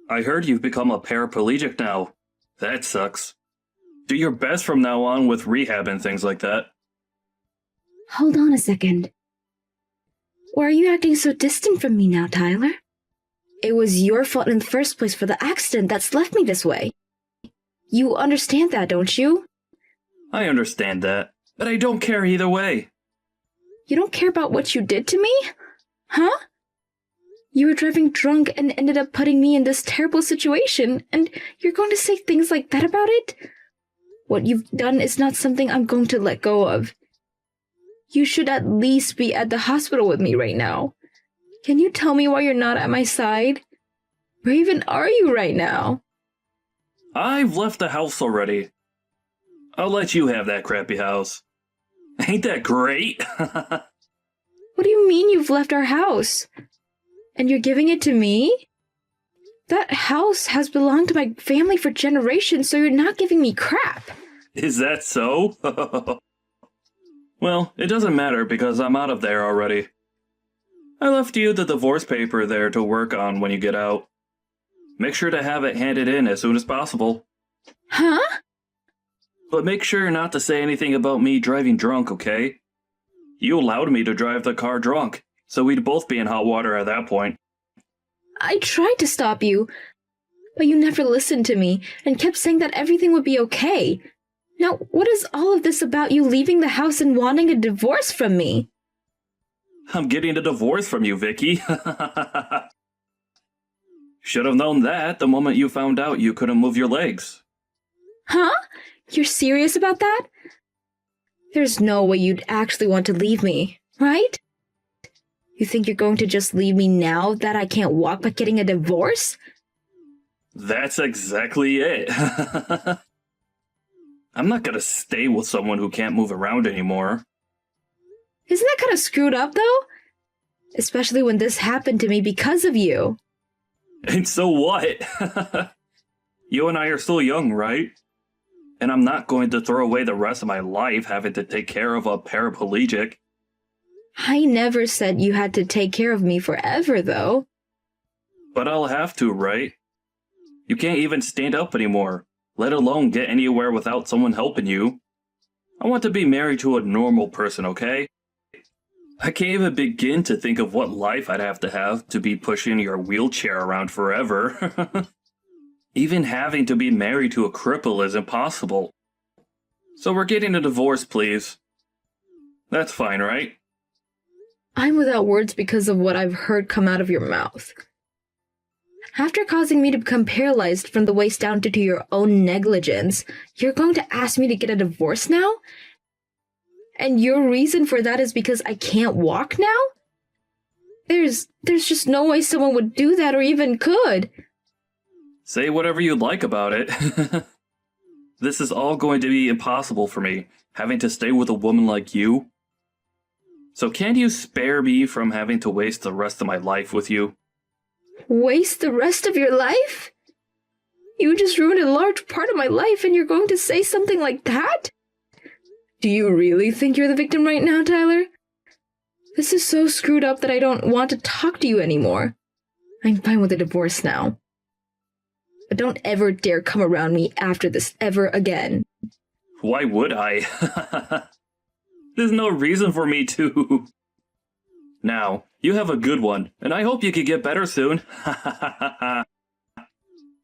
I heard you've become a paraplegic now. That sucks. Do your best from now on with rehab and things like that. Hold on a second. Why are you acting so distant from me now, Tyler? It was your fault in the first place for the accident that's left me this way. You understand that, don't you? I understand that, but I don't care either way. You don't care about what you did to me? Huh? You were driving drunk and ended up putting me in this terrible situation, and you're going to say things like that about it? What you've done is not something I'm going to let go of. You should at least be at the hospital with me right now. Can you tell me why you're not at my side? Where even are you right now? I've left the house already. I'll let you have that crappy house. Ain't that great? What do you mean you've left our house? And you're giving it to me? That house has belonged to my family for generations, so you're not giving me crap. Is that so? Well, it doesn't matter because I'm out of there already. I left you the divorce paper there to work on when you get out. Make sure to have it handed in as soon as possible. Huh? But make sure not to say anything about me driving drunk, okay? You allowed me to drive the car drunk, so we'd both be in hot water at that point. I tried to stop you, but you never listened to me and kept saying that everything would be okay. Now, what is all of this about you leaving the house and wanting a divorce from me? I'm getting a divorce from you, Vicky. Should have known that the moment you found out you couldn't move your legs. Huh? You're serious about that? There's no way you'd actually want to leave me, right? You think you're going to just leave me now that I can't walk by getting a divorce? That's exactly it. I'm not gonna stay with someone who can't move around anymore. Isn't that kind of screwed up, though? Especially when this happened to me because of you. And so what? You and I are still young, right? And I'm not going to throw away the rest of my life having to take care of a paraplegic. I never said you had to take care of me forever, though. But I'll have to, right? You can't even stand up anymore, let alone get anywhere without someone helping you. I want to be married to a normal person, okay? I can't even begin to think of what life I'd have to be pushing your wheelchair around forever. Even having to be married to a cripple is impossible. So we're getting a divorce, please. That's fine, right? I'm without words because of what I've heard come out of your mouth. After causing me to become paralyzed from the waist down due to your own negligence, you're going to ask me to get a divorce now? And your reason for that is because I can't walk now? There's just no way someone would do that or even could. Say whatever you'd like about it. This is all going to be impossible for me, having to stay with a woman like you. So can you spare me from having to waste the rest of my life with you? Waste the rest of your life? You just ruined a large part of my life and you're going to say something like that? Do you really think you're the victim right now, Tyler? This is so screwed up that I don't want to talk to you anymore. I'm fine with a divorce now. But don't ever dare come around me after this ever again. Why would I? There's no reason for me to. Now, you have a good one, and I hope you can get better soon.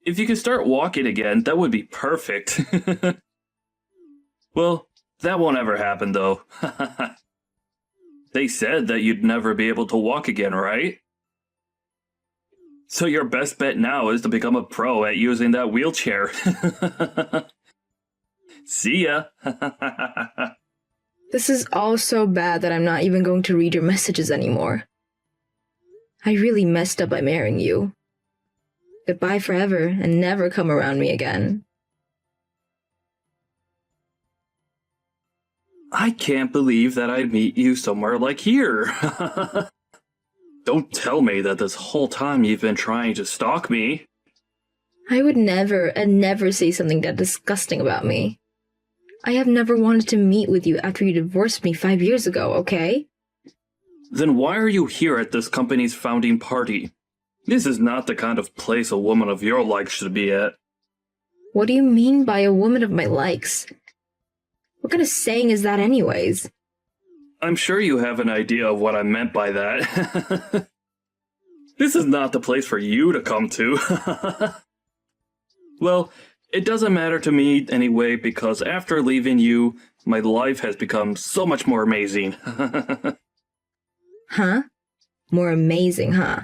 If you could start walking again, that would be perfect. Well, that won't ever happen, though. They said that you'd never be able to walk again, right? So your best bet now is to become a pro at using that wheelchair. See ya. This is all so bad that I'm not even going to read your messages anymore. I really messed up by marrying you. Goodbye forever and never come around me again. I can't believe that I'd meet you somewhere like here. Don't tell me that this whole time you've been trying to stalk me. I would never and never say something that disgusting about me. I have never wanted to meet with you after you divorced me 5 years ago, okay? Then why are you here at this company's founding party? This is not the kind of place a woman of your like should be at. What do you mean by a woman of my likes? What kind of saying is that anyways? I'm sure you have an idea of what I meant by that. This is not the place for you to come to. Well, it doesn't matter to me anyway, because after leaving you, my life has become so much more amazing. Huh? More amazing, huh?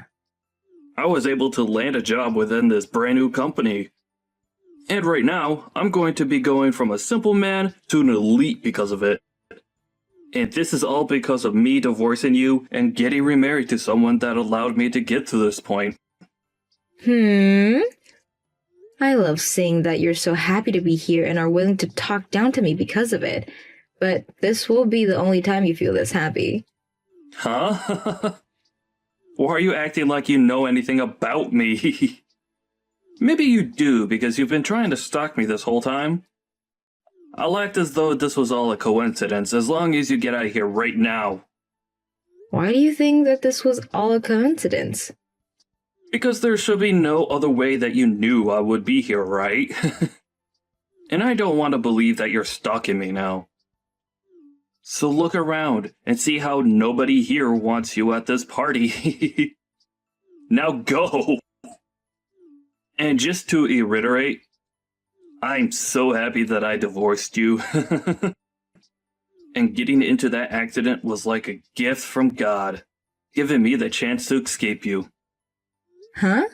I was able to land a job within this brand new company. And right now, I'm going to be going from a simple man to an elite because of it. And this is all because of me divorcing you and getting remarried to someone that allowed me to get to this point. I love seeing that you're so happy to be here and are willing to talk down to me because of it. But this will be the only time you feel this happy. Huh? Why are you acting like you know anything about me? Maybe you do, because you've been trying to stalk me this whole time. I'll act as though this was all a coincidence, as long as you get out of here right now. Why do you think that this was all a coincidence? Because there should be no other way that you knew I would be here, right? And I don't want to believe that you're stalking me now. So look around and see how nobody here wants you at this party. Now go! And just to reiterate, I'm so happy that I divorced you. And getting into that accident was like a gift from God, giving me the chance to escape you. Huh?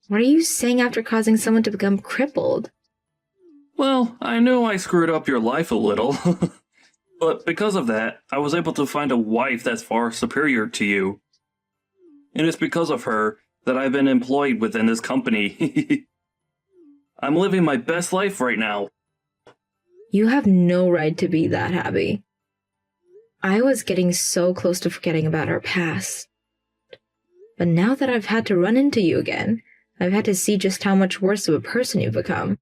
What are you saying after causing someone to become crippled? Well, I know I screwed up your life a little. But because of that, I was able to find a wife that's far superior to you. And it's because of her that I've been employed within this company. I'm living my best life right now. You have no right to be that happy. I was getting so close to forgetting about our past. But now that I've had to run into you again, I've had to see just how much worse of a person you've become.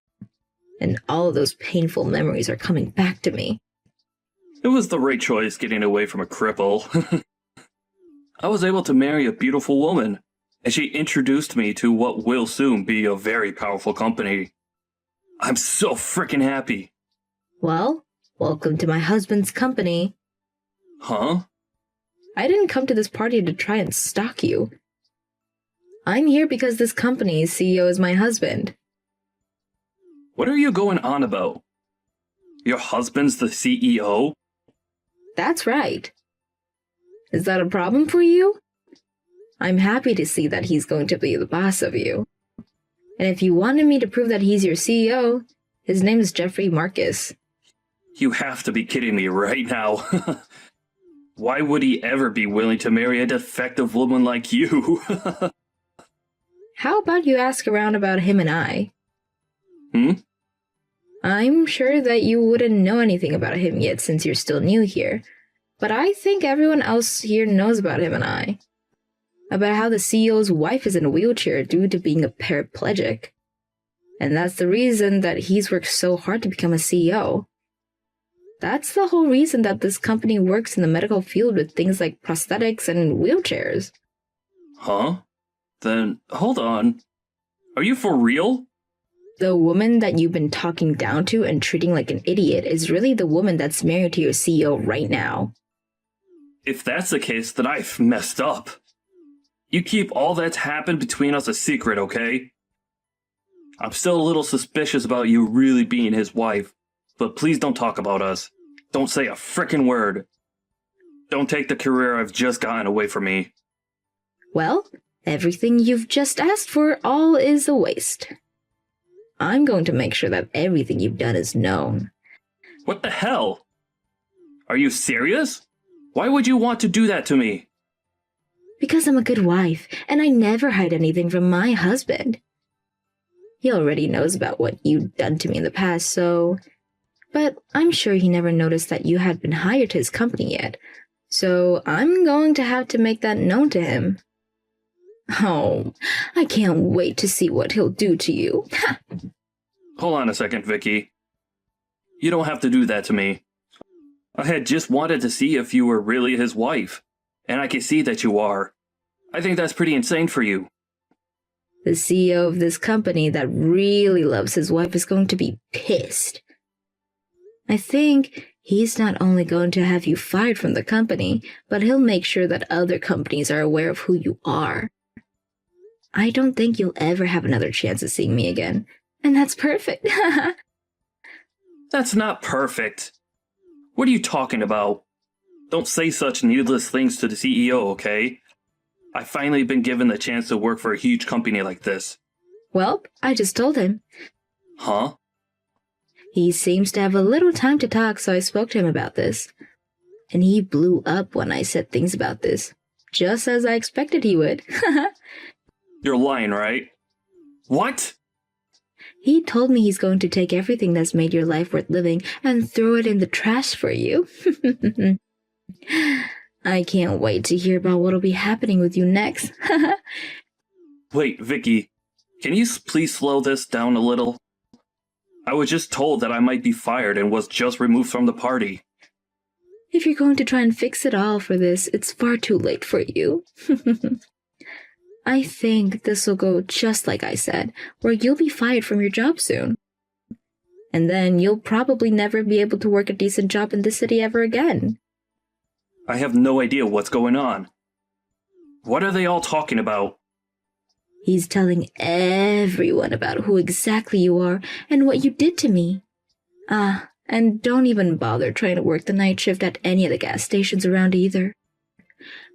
And all of those painful memories are coming back to me. It was the right choice getting away from a cripple. I was able to marry a beautiful woman, and she introduced me to what will soon be a very powerful company. I'm so freaking happy. Well, welcome to my husband's company. Huh? I didn't come to this party to try and stalk you. I'm here because this company's CEO is my husband. What are you going on about? Your husband's the CEO? That's right. Is that a problem for you? I'm happy to see that he's going to be the boss of you. And if you wanted me to prove that he's your CEO, his name is Jeffrey Marcus. You have to be kidding me right now. Why would he ever be willing to marry a defective woman like you? How about you ask around about him and I? I'm sure that you wouldn't know anything about him yet since you're still new here, but I think everyone else here knows about him and I. About how the CEO's wife is in a wheelchair due to being a paraplegic. And that's the reason that he's worked so hard to become a CEO. That's the whole reason that this company works in the medical field with things like prosthetics and wheelchairs. Huh? Then, hold on. Are you for real? The woman that you've been talking down to and treating like an idiot is really the woman that's married to your CEO right now. If that's the case, then I've messed up. You keep all that's happened between us a secret, okay? I'm still a little suspicious about you really being his wife, but please don't talk about us. Don't say a frickin' word. Don't take the career I've just gotten away from me. Well, everything you've just asked for all is a waste. I'm going to make sure that everything you've done is known. What the hell? Are you serious? Why would you want to do that to me? Because I'm a good wife, and I never hide anything from my husband. He already knows about what you've done to me in the past, so... But I'm sure he never noticed that you had been hired to his company yet, so I'm going to have to make that known to him. Oh, I can't wait to see what he'll do to you. Hold on a second, Vicky. You don't have to do that to me. I had just wanted to see if you were really his wife, and I can see that you are. I think that's pretty insane for you. The CEO of this company that really loves his wife is going to be pissed. I think he's not only going to have you fired from the company, but he'll make sure that other companies are aware of who you are. I don't think you'll ever have another chance of seeing me again, and that's perfect. That's not perfect. What are you talking about? Don't say such needless things to the CEO, okay? I've finally been given the chance to work for a huge company like this. Well, I just told him. Huh? He seems to have a little time to talk, so I spoke to him about this. And he blew up when I said things about this, just as I expected he would. You're lying, right? What? He told me he's going to take everything that's made your life worth living and throw it in the trash for you. I can't wait to hear about what'll be happening with you next. Wait, Vicky, can you please slow this down a little? I was just told that I might be fired and was just removed from the party. If you're going to try and fix it all for this, it's far too late for you. I think this will go just like I said, where you'll be fired from your job soon. And then you'll probably never be able to work a decent job in this city ever again. I have no idea what's going on. What are they all talking about? He's telling everyone about who exactly you are and what you did to me. And don't even bother trying to work the night shift at any of the gas stations around either.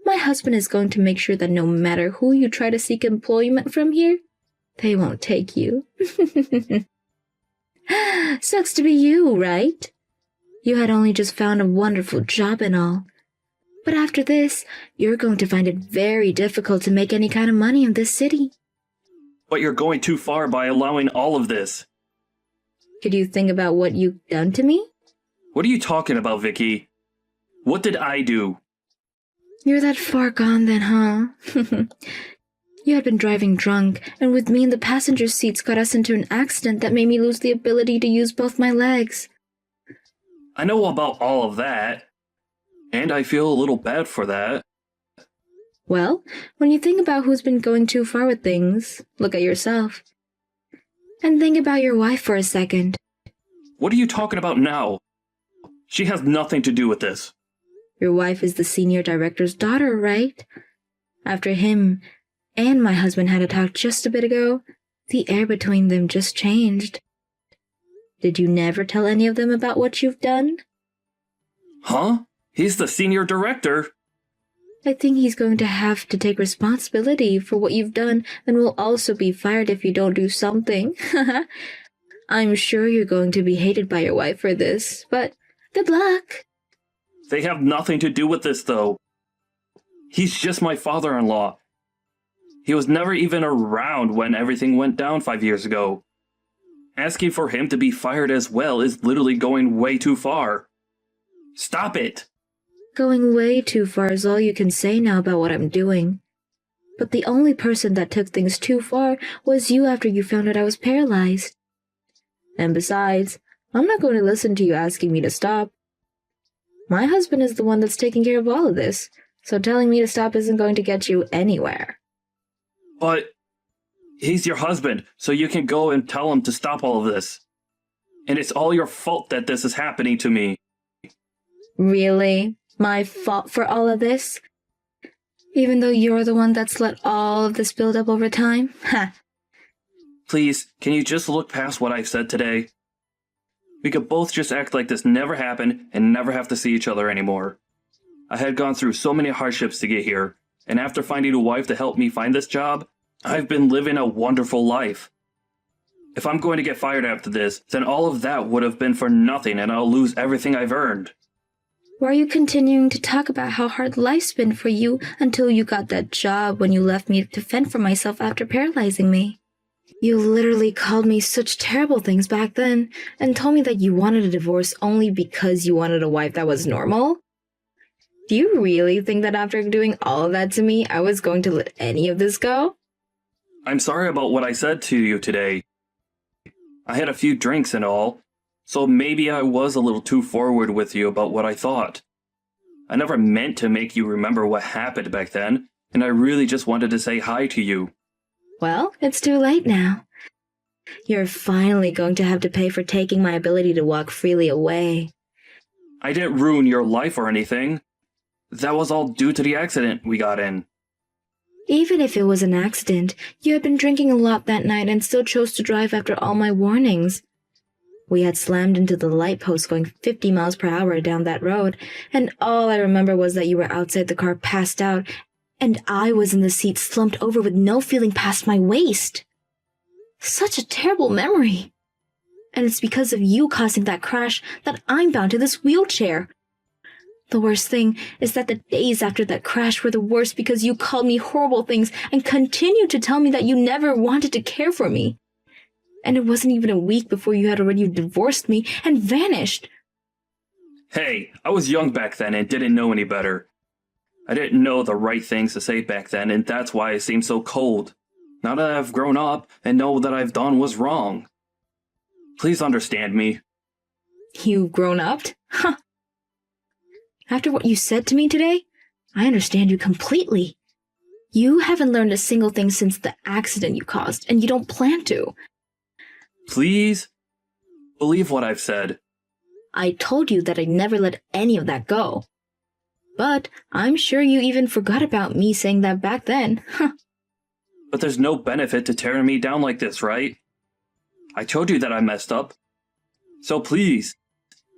My husband is going to make sure that no matter who you try to seek employment from here, they won't take you. Sucks to be you, right? You had only just found a wonderful job and all. But after this, you're going to find it very difficult to make any kind of money in this city. But you're going too far by allowing all of this. Could you think about what you've done to me? What are you talking about, Vicky? What did I do? You're that far gone then, huh? You had been driving drunk, and with me in the passenger seats got us into an accident that made me lose the ability to use both my legs. I know about all of that. And I feel a little bad for that. Well, when you think about who's been going too far with things, look at yourself. And think about your wife for a second. What are you talking about now? She has nothing to do with this. Your wife is the senior director's daughter, right? After him and my husband had a talk just a bit ago, the air between them just changed. Did you never tell any of them about what you've done? Huh? He's the senior director. I think he's going to have to take responsibility for what you've done and will also be fired if you don't do something. I'm sure you're going to be hated by your wife for this, but good luck. They have nothing to do with this, though. He's just my father-in-law. He was never even around when everything went down 5 years ago. Asking for him to be fired as well is literally going way too far. Stop it! Going way too far is all you can say now about what I'm doing. But the only person that took things too far was you after you found out I was paralyzed. And besides, I'm not going to listen to you asking me to stop. My husband is the one that's taking care of all of this, so telling me to stop isn't going to get you anywhere. But he's your husband, so you can go and tell him to stop all of this. And it's all your fault that this is happening to me. Really? My fault for all of this? Even though you're the one that's let all of this build up over time? Ha! Please, can you just look past what I've said today? We could both just act like this never happened and never have to see each other anymore. I had gone through so many hardships to get here, and after finding a wife to help me find this job, I've been living a wonderful life. If I'm going to get fired after this, then all of that would have been for nothing and I'll lose everything I've earned. Why are you continuing to talk about how hard life's been for you until you got that job when you left me to fend for myself after paralyzing me? You literally called me such terrible things back then and told me that you wanted a divorce only because you wanted a wife that was normal? Do you really think that after doing all of that to me, I was going to let any of this go? I'm sorry about what I said to you today. I had a few drinks and all, so maybe I was a little too forward with you about what I thought. I never meant to make you remember what happened back then, and I really just wanted to say hi to you. Well, it's too late now. You're finally going to have to pay for taking my ability to walk freely away. I didn't ruin your life or anything. That was all due to the accident we got in. Even if it was an accident, you had been drinking a lot that night and still chose to drive after all my warnings. We had slammed into the light post going 50 miles per hour down that road, and all I remember was that you were outside the car passed out, and I was in the seat slumped over with no feeling past my waist. Such a terrible memory. And it's because of you causing that crash that I'm bound to this wheelchair. The worst thing is that the days after that crash were the worst because you called me horrible things and continued to tell me that you never wanted to care for me. And it wasn't even a week before you had already divorced me and vanished. Hey, I was young back then and didn't know any better. I didn't know the right things to say back then, and that's why I seemed so cold. Now that I've grown up and know that I've done was wrong. Please understand me. You've grown up? Huh. After what you said to me today, I understand you completely. You haven't learned a single thing since the accident you caused, and you don't plan to. Please? Believe what I've said. I told you that I'd never let any of that go. But I'm sure you even forgot about me saying that back then. But there's no benefit to tearing me down like this, right? I told you that I messed up. So please,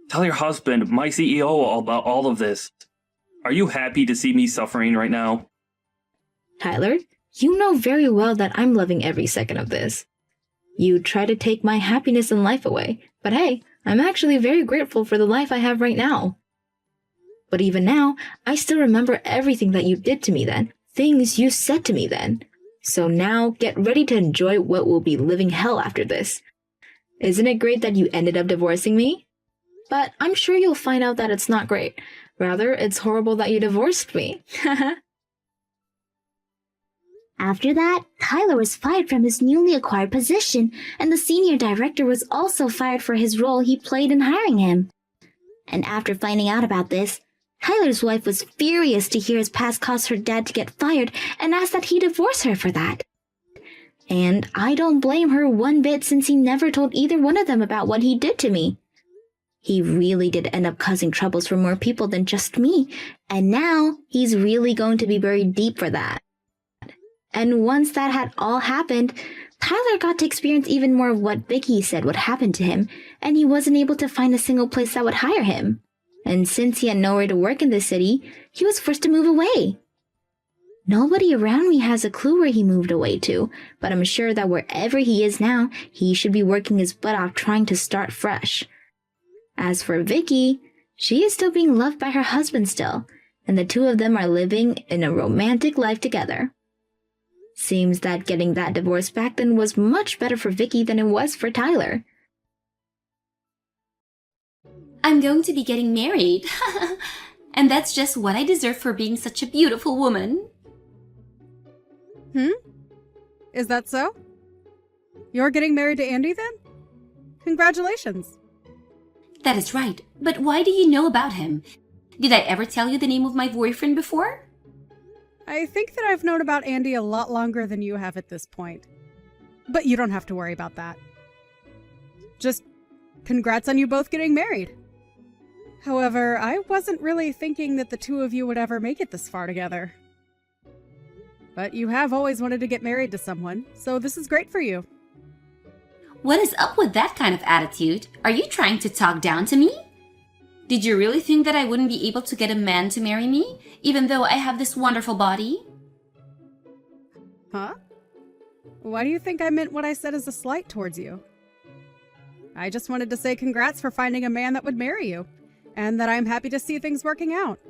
tell your husband, my CEO, all about all of this. Are you happy to see me suffering right now? Tyler, you know very well that I'm loving every second of this. You try to take my happiness in life away, but hey, I'm actually very grateful for the life I have right now. But even now, I still remember everything that you did to me then, things you said to me then. So now, get ready to enjoy what will be living hell after this. Isn't it great that you ended up divorcing me? But I'm sure you'll find out that it's not great. Rather, it's horrible that you divorced me. After that, Tyler was fired from his newly acquired position, and the senior director was also fired for his role he played in hiring him. And after finding out about this, Tyler's wife was furious to hear his past caused her dad to get fired and asked that he divorce her for that. And I don't blame her one bit since he never told either one of them about what he did to me. He really did end up causing troubles for more people than just me, and now he's really going to be buried deep for that. And once that had all happened, Tyler got to experience even more of what Vicky said would happen to him, and he wasn't able to find a single place that would hire him. And since he had nowhere to work in the city, he was forced to move away. Nobody around me has a clue where he moved away to, but I'm sure that wherever he is now, he should be working his butt off trying to start fresh. As for Vicky, she is still being loved by her husband still, and the two of them are living in a romantic life together. Seems that getting that divorce back then was much better for Vicky than it was for Tyler. I'm going to be getting married. And that's just what I deserve for being such a beautiful woman. Is that so? You're getting married to Andy then? Congratulations. That is right. But why do you know about him? Did I ever tell you the name of my boyfriend before? I think that I've known about Andy a lot longer than you have at this point. But you don't have to worry about that. Just congrats on you both getting married. However, I wasn't really thinking that the two of you would ever make it this far together. But you have always wanted to get married to someone, so this is great for you. What is up with that kind of attitude? Are you trying to talk down to me? Did you really think that I wouldn't be able to get a man to marry me, even though I have this wonderful body? Huh? Why do you think I meant what I said as a slight towards you? I just wanted to say congrats for finding a man that would marry you, and that I'm happy to see things working out.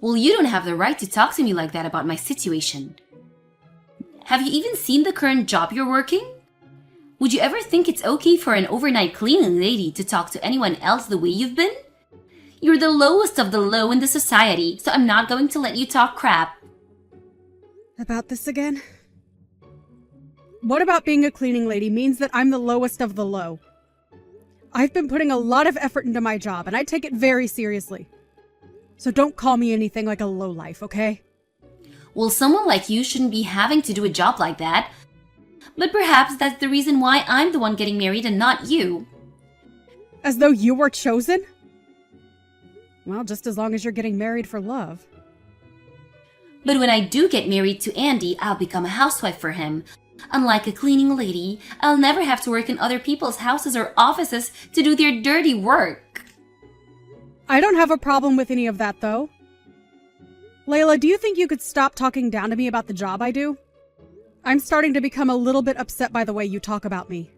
Well, you don't have the right to talk to me like that about my situation. Have you even seen the current job you're working? Would you ever think it's okay for an overnight cleaning lady to talk to anyone else the way you've been? You're the lowest of the low in the society, so I'm not going to let you talk crap. About this again? What about being a cleaning lady means that I'm the lowest of the low? I've been putting a lot of effort into my job, and I take it very seriously. So don't call me anything like a lowlife, okay? Well, someone like you shouldn't be having to do a job like that. But perhaps that's the reason why I'm the one getting married and not you. As though you were chosen? Well, just as long as you're getting married for love. But when I do get married to Andy, I'll become a housewife for him. Unlike a cleaning lady, I'll never have to work in other people's houses or offices to do their dirty work. I don't have a problem with any of that, though. Layla, do you think you could stop talking down to me about the job I do? I'm starting to become a little bit upset by the way you talk about me.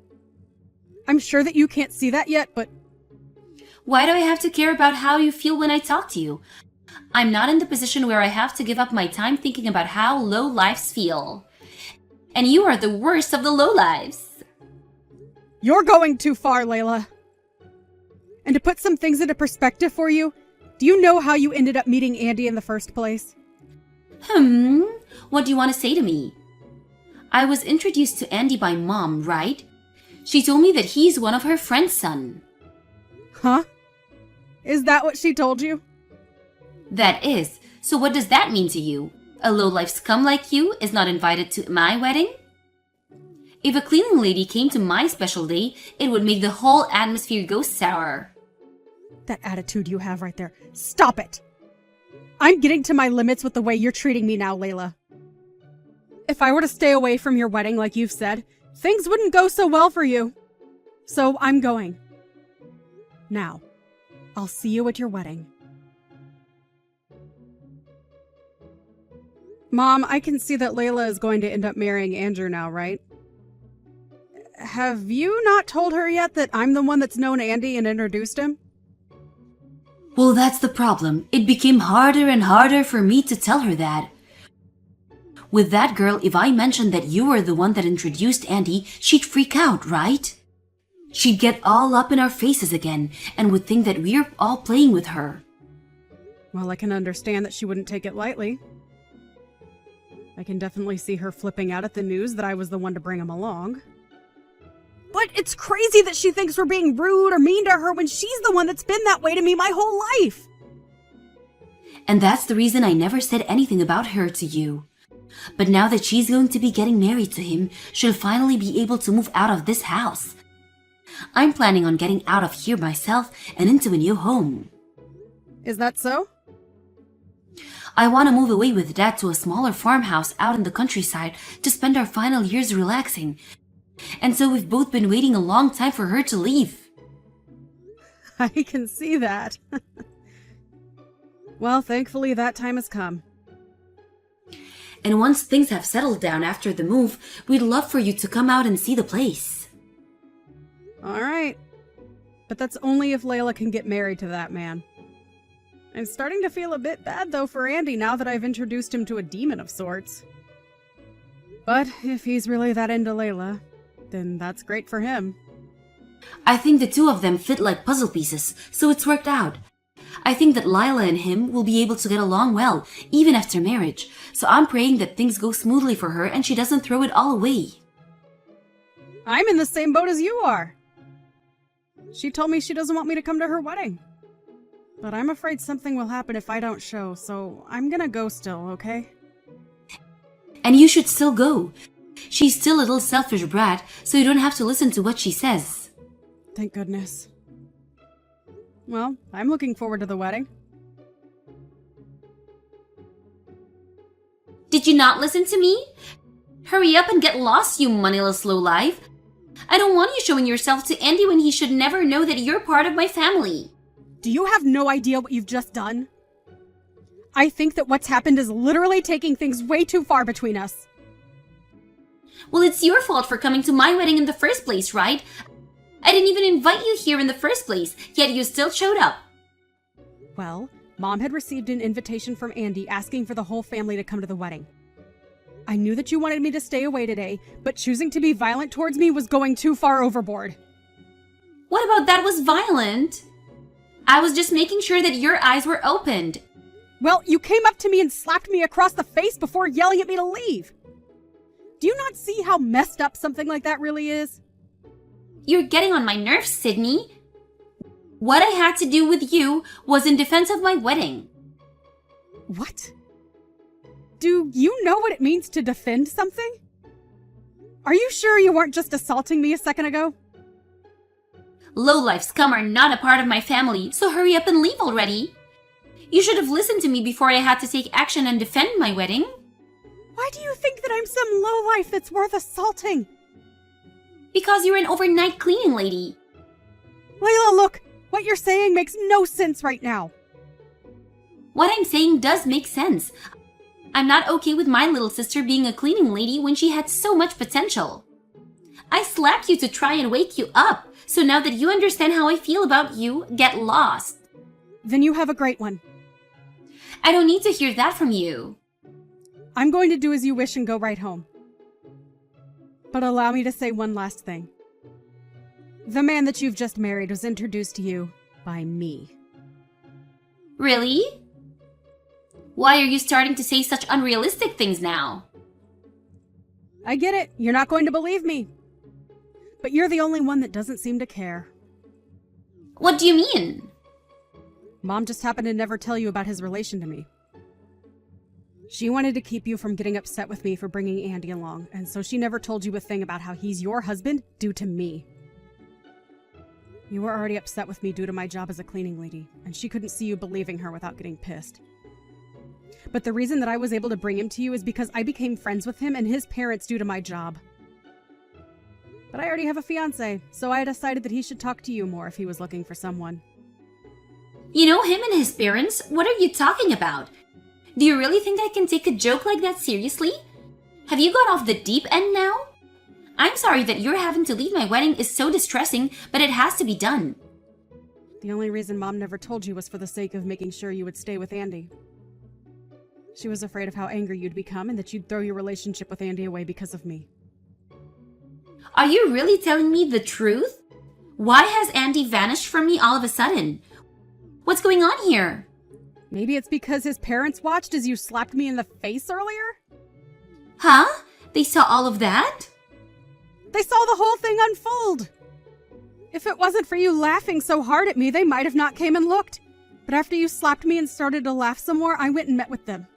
I'm sure that you can't see that yet, but... Why do I have to care about how you feel when I talk to you? I'm not in the position where I have to give up my time thinking about how low lives feel. And you are the worst of the low lives. You're going too far, Layla. And to put some things into perspective for you, do you know how you ended up meeting Andy in the first place? What do you want to say to me? I was introduced to Andy by Mom, right? She told me that he's one of her friend's son. Huh? Is that what she told you? That is. So what does that mean to you? A low-life scum like you is not invited to my wedding? If a cleaning lady came to my special day, it would make the whole atmosphere go sour. That attitude you have right there. Stop it! I'm getting to my limits with the way you're treating me now, Layla. If I were to stay away from your wedding like you've said, things wouldn't go so well for you. So I'm going. Now, I'll see you at your wedding. Mom, I can see that Layla is going to end up marrying Andrew now, right? Have you not told her yet that I'm the one that's known Andy and introduced him? Well, that's the problem. It became harder and harder for me to tell her that. With that girl, if I mentioned that you were the one that introduced Andy, she'd freak out, right? She'd get all up in our faces again and would think that we're all playing with her. Well, I can understand that she wouldn't take it lightly. I can definitely see her flipping out at the news that I was the one to bring him along. But it's crazy that she thinks we're being rude or mean to her when she's the one that's been that way to me my whole life. And that's the reason I never said anything about her to you. But now that she's going to be getting married to him, she'll finally be able to move out of this house. I'm planning on getting out of here myself and into a new home. Is that so? I want to move away with Dad to a smaller farmhouse out in the countryside to spend our final years relaxing. And so we've both been waiting a long time for her to leave. I can see that. Well, thankfully that time has come. And once things have settled down after the move, we'd love for you to come out and see the place. All right. But that's only if Layla can get married to that man. I'm starting to feel a bit bad, though, for Andy now that I've introduced him to a demon of sorts. But if he's really that into Layla, then that's great for him. I think the two of them fit like puzzle pieces, so it's worked out. I think that Lila and him will be able to get along well, even after marriage, so I'm praying that things go smoothly for her and she doesn't throw it all away. I'm in the same boat as you are. She told me she doesn't want me to come to her wedding. But I'm afraid something will happen if I don't show, so I'm gonna go still, okay? And you should still go. She's still a little selfish brat, so you don't have to listen to what she says. Thank goodness. Well, I'm looking forward to the wedding. Did you not listen to me? Hurry up and get lost, you moneyless lowlife. I don't want you showing yourself to Andy when he should never know that you're part of my family. Do you have no idea what you've just done? I think that what's happened is literally taking things way too far between us. Well, it's your fault for coming to my wedding in the first place, right? I didn't even invite you here in the first place, yet you still showed up. Well, Mom had received an invitation from Andy asking for the whole family to come to the wedding. I knew that you wanted me to stay away today, but choosing to be violent towards me was going too far overboard. What about that was violent? I was just making sure that your eyes were opened. Well, you came up to me and slapped me across the face before yelling at me to leave. Do you not see how messed up something like that really is? You're getting on my nerves, Sydney. What I had to do with you was in defense of my wedding. What? Do you know what it means to defend something? Are you sure you weren't just assaulting me a second ago? Lowlifes come are not a part of my family, so hurry up and leave already. You should have listened to me before I had to take action and defend my wedding. Why do you think that I'm some lowlife that's worth assaulting? Because you're an overnight cleaning lady. Layla, look! What you're saying makes no sense right now. What I'm saying does make sense. I'm not okay with my little sister being a cleaning lady when she had so much potential. I slapped you to try and wake you up, so now that you understand how I feel about you, get lost. Then you have a great one. I don't need to hear that from you. I'm going to do as you wish and go right home. But allow me to say one last thing. The man that you've just married was introduced to you by me. Really? Why are you starting to say such unrealistic things now? I get it. You're not going to believe me. But you're the only one that doesn't seem to care. What do you mean? Mom just happened to never tell you about his relation to me. She wanted to keep you from getting upset with me for bringing Andy along, and so she never told you a thing about how he's your husband due to me. You were already upset with me due to my job as a cleaning lady, and she couldn't see you believing her without getting pissed. But the reason that I was able to bring him to you is because I became friends with him and his parents due to my job. But I already have a fiancé, so I decided that he should talk to you more if he was looking for someone. You know him and his parents? What are you talking about? Do you really think I can take a joke like that seriously? Have you got off the deep end now? I'm sorry that you're having to leave my wedding is so distressing, but it has to be done. The only reason Mom never told you was for the sake of making sure you would stay with Andy. She was afraid of how angry you'd become and that you'd throw your relationship with Andy away because of me. Are you really telling me the truth? Why has Andy vanished from me all of a sudden? What's going on here? Maybe it's because his parents watched as you slapped me in the face earlier? Huh? They saw all of that? They saw the whole thing unfold! If it wasn't for you laughing so hard at me, they might have not came and looked. But after you slapped me and started to laugh some more, I went and met with them.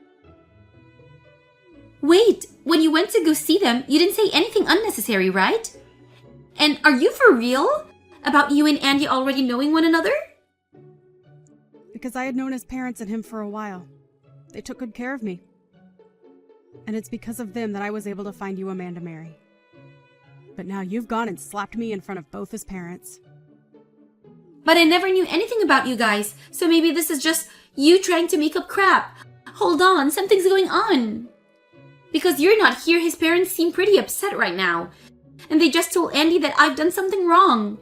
Wait, when you went to go see them, you didn't say anything unnecessary, right? And are you for real? About you and Andy already knowing one another? Because I had known his parents and him for a while. They took good care of me. And it's because of them that I was able to find you a man to marry. But now you've gone and slapped me in front of both his parents. But I never knew anything about you guys, so maybe this is just you trying to make up crap. Hold on, something's going on. Because you're not here, his parents seem pretty upset right now. And they just told Andy that I've done something wrong.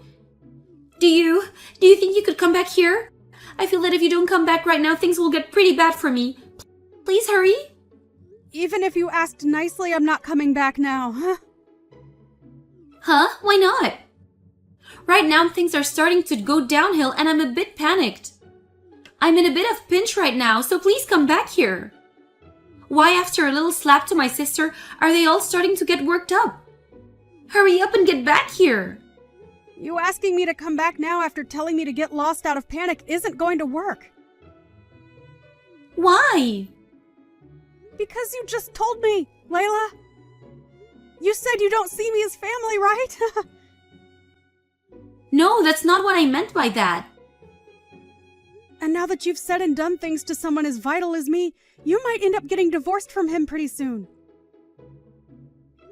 Do you think you could come back here? I feel that if you don't come back right now, things will get pretty bad for me. Please hurry. Even if you asked nicely, I'm not coming back now, huh? Huh? Why not? Right now, things are starting to go downhill and I'm a bit panicked. I'm in a bit of pinch right now, so please come back here. Why, after a little slap to my sister, are they all starting to get worked up? Hurry up and get back here. You asking me to come back now after telling me to get lost out of panic isn't going to work. Why? Because you just told me, Layla. You said you don't see me as family, right? No, that's not what I meant by that. And now that you've said and done things to someone as vital as me, you might end up getting divorced from him pretty soon.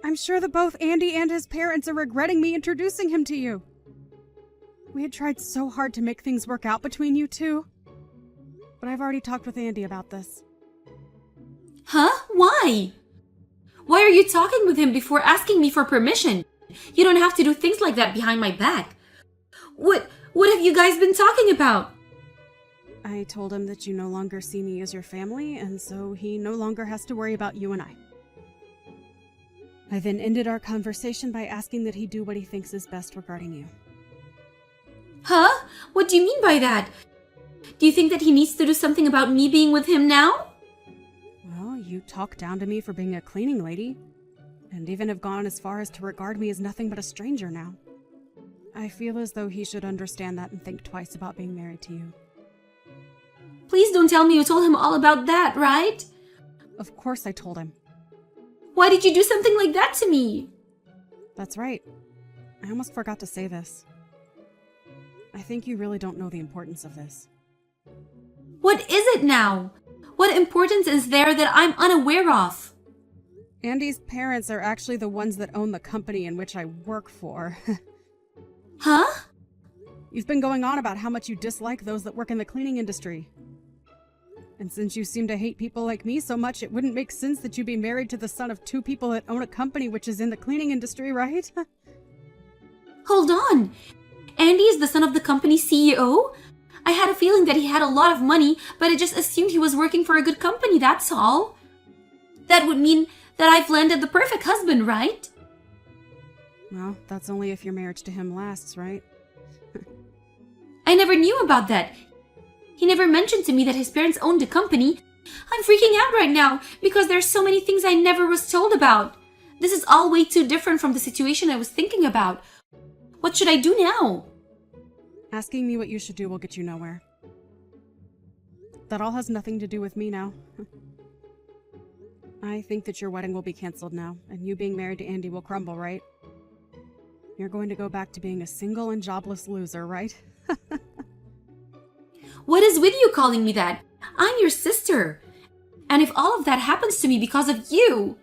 I'm sure that both Andy and his parents are regretting me introducing him to you. We had tried so hard to make things work out between you two. But I've already talked with Andy about this. Huh? Why? Why are you talking with him before asking me for permission? You don't have to do things like that behind my back. What have you guys been talking about? I told him that you no longer see me as your family, and so he no longer has to worry about you and I. I then ended our conversation by asking that he do what he thinks is best regarding you. Huh? What do you mean by that? Do you think that he needs to do something about me being with him now? Well, you talk down to me for being a cleaning lady, and even have gone as far as to regard me as nothing but a stranger now. I feel as though he should understand that and think twice about being married to you. Please don't tell me you told him all about that, right? Of course I told him. Why did you do something like that to me? That's right. I almost forgot to say this. I think you really don't know the importance of this. What is it now? What importance is there that I'm unaware of? Andy's parents are actually the ones that own the company in which I work for. Huh? You've been going on about how much you dislike those that work in the cleaning industry. And since you seem to hate people like me so much, it wouldn't make sense that you be married to the son of two people that own a company which is in the cleaning industry, right? Hold on. Andy is the son of the company's CEO? I had a feeling that he had a lot of money, but I just assumed he was working for a good company, that's all. That would mean that I've landed the perfect husband, right? Well, that's only if your marriage to him lasts, right? I never knew about that. He never mentioned to me that his parents owned a company. I'm freaking out right now because there's so many things I never was told about. This is all way too different from the situation I was thinking about. What should I do now? Asking me what you should do will get you nowhere. That all has nothing to do with me now. I think that your wedding will be canceled now, and you being married to Andy will crumble, right? You're going to go back to being a single and jobless loser, right? What is with you calling me that? I'm your sister. And if all of that happens to me because of you,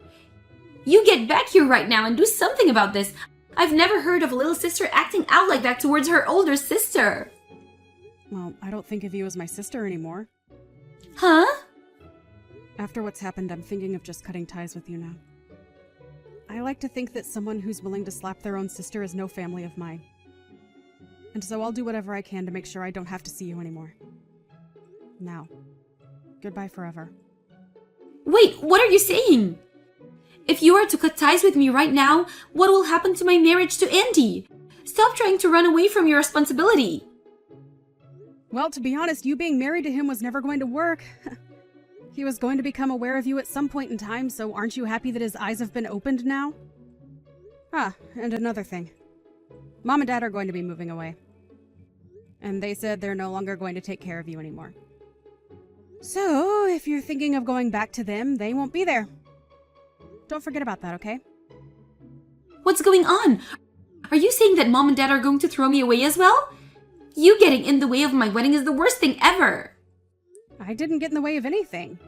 you get back here right now and do something about this. I've never heard of a little sister acting out like that towards her older sister. Well, I don't think of you as my sister anymore. Huh? After what's happened, I'm thinking of just cutting ties with you now. I like to think that someone who's willing to slap their own sister is no family of mine. And so I'll do whatever I can to make sure I don't have to see you anymore. Now, goodbye forever. Wait, what are you saying? If you are to cut ties with me right now, what will happen to my marriage to Andy? Stop trying to run away from your responsibility. Well, to be honest, you being married to him was never going to work. He was going to become aware of you at some point in time, so aren't you happy that his eyes have been opened now? Ah, and another thing. Mom and Dad are going to be moving away. And they said they're no longer going to take care of you anymore. So, if you're thinking of going back to them, they won't be there. Don't forget about that, okay? What's going on? Are you saying that Mom and Dad are going to throw me away as well? You getting in the way of my wedding is the worst thing ever. I didn't get in the way of anything.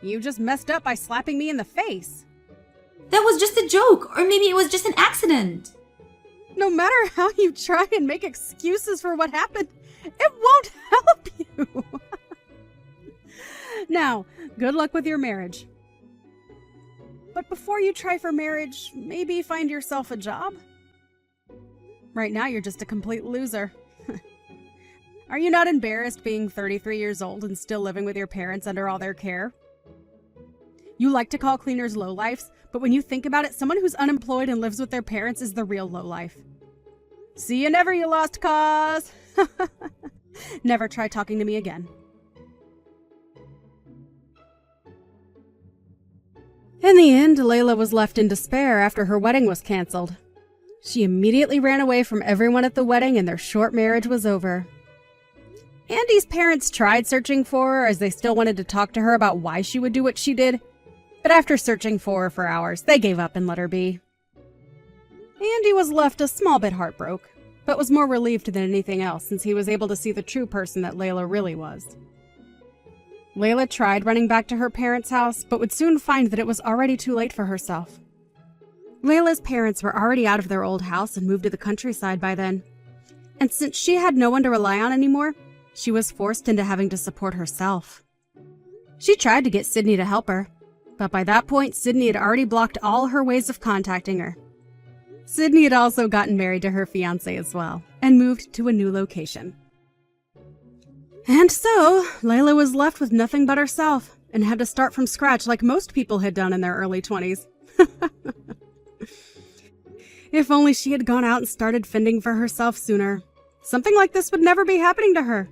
You just messed up by slapping me in the face. That was just a joke, or maybe it was just an accident. No matter how you try and make excuses for what happened, it won't help you. Now, good luck with your marriage. But before you try for marriage, maybe find yourself a job? Right now, you're just a complete loser. Are you not embarrassed being 33 years old and still living with your parents under all their care? You like to call cleaners lowlifes, but when you think about it, someone who's unemployed and lives with their parents is the real lowlife. See you never, you lost cause! Never try talking to me again. In the end, Layla was left in despair after her wedding was canceled. She immediately ran away from everyone at the wedding and their short marriage was over. Andy's parents tried searching for her as they still wanted to talk to her about why she would do what she did, but after searching for her for hours, they gave up and let her be. Andy was left a small bit heartbroken, but was more relieved than anything else since he was able to see the true person that Layla really was. Layla tried running back to her parents' house, but would soon find that it was already too late for herself. Layla's parents were already out of their old house and moved to the countryside by then. And since she had no one to rely on anymore, she was forced into having to support herself. She tried to get Sydney to help her, but by that point, Sydney had already blocked all her ways of contacting her. Sydney had also gotten married to her fiancé as well, and moved to a new location. And so, Layla was left with nothing but herself, and had to start from scratch like most people had done in their early 20s. If only she had gone out and started fending for herself sooner, something like this would never be happening to her.